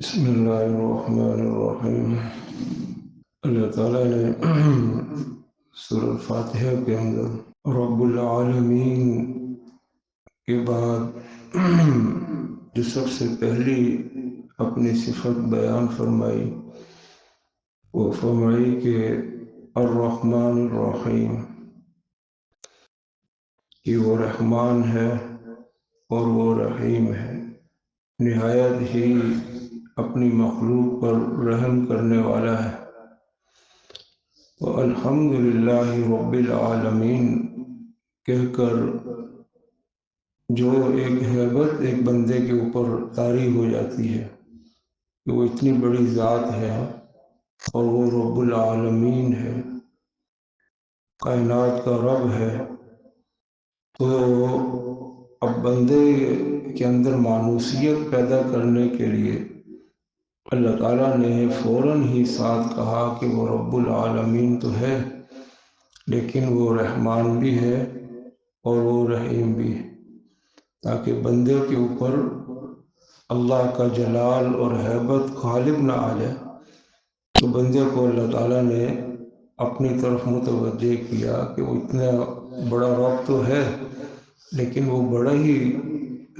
بسم اللہ الرحمن الرحیم۔ اللہ تعالیٰ نے سورہ الفاتحہ کے اندر رب العالمین کے بعد جو سب سے پہلی اپنی صفت بیان فرمائی وہ فرمائی کہ الرحمن الرحیم، کہ وہ رحمان ہے اور وہ رحیم ہے، نہایت ہی اپنی مخلوق پر رحم کرنے والا ہے۔ الحمدللہ رب العالمین کہہ کر جو ایک ہیبت ایک بندے کے اوپر طاری ہو جاتی ہے کہ وہ اتنی بڑی ذات ہے اور وہ رب العالمین ہے، کائنات کا رب ہے، تو اب بندے کے اندر مانوسیت پیدا کرنے کے لیے اللہ تعالیٰ نے فوراً ہی ساتھ کہا کہ وہ رب العالمین تو ہے لیکن وہ رحمان بھی ہے اور وہ رحیم بھی ہے، تاکہ بندے کے اوپر اللہ کا جلال اور ہیبت غالب نہ آ جائے، تو بندے کو اللہ تعالیٰ نے اپنی طرف متوجہ کیا کہ وہ اتنا بڑا رب تو ہے لیکن وہ بڑا ہی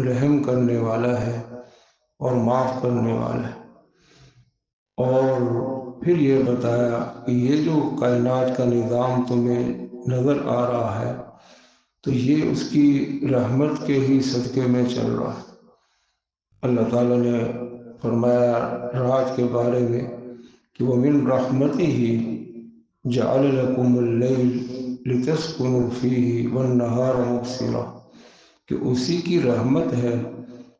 رحم کرنے والا ہے اور معاف کرنے والا ہے۔ اور پھر یہ بتایا کہ یہ جو کائنات کا نظام تمہیں نظر آ رہا ہے تو یہ اس کی رحمت کے ہی صدقے میں چل رہا ہے۔ اللہ تعالیٰ نے فرمایا رات کے بارے میں کہ وَمِن رَحْمَتِهِ جَعَلَ لَكُمُ اللَّيْلَ لِتَسْكُنُوا فِيهِ وَالنَّهَارَ مُبْصِرًا، کہ اسی کی رحمت ہے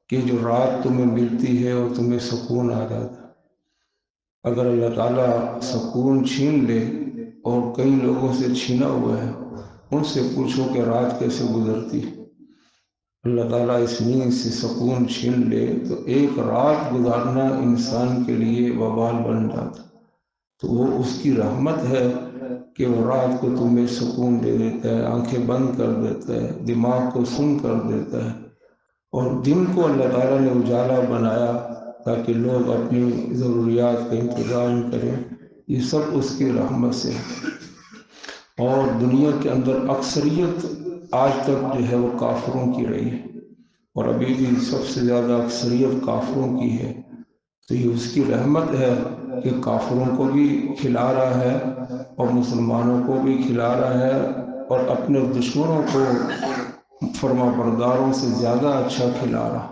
کہ جو رات تمہیں ملتی ہے اور تمہیں سکون آ جاتا ہے۔ اگر اللہ تعالیٰ سکون چھین لے، اور کئی لوگوں سے چھینا ہوا ہے، ان سے پوچھو کہ رات کیسے گزرتی ہے، اللہ تعالیٰ اس نیند سے سکون چھین لے تو ایک رات گزارنا انسان کے لیے وبال بن جاتا، تو وہ اس کی رحمت ہے کہ وہ رات کو تمہیں سکون دے دیتا ہے، آنکھیں بند کر دیتا ہے، دماغ کو سن کر دیتا ہے، اور دن کو اللہ تعالیٰ نے اجالا بنایا تاکہ لوگ اپنی ضروریات کا انتظام کریں۔ یہ سب اس کی رحمت سے ہے۔ اور دنیا کے اندر اکثریت آج تک جو ہے وہ کافروں کی رہی ہے، اور ابھی بھی سب سے زیادہ اکثریت کافروں کی ہے، تو یہ اس کی رحمت ہے کہ کافروں کو بھی کھلا رہا ہے اور مسلمانوں کو بھی کھلا رہا ہے، اور اپنے دشمنوں کو فرما برداروں سے زیادہ اچھا کھلا رہا۔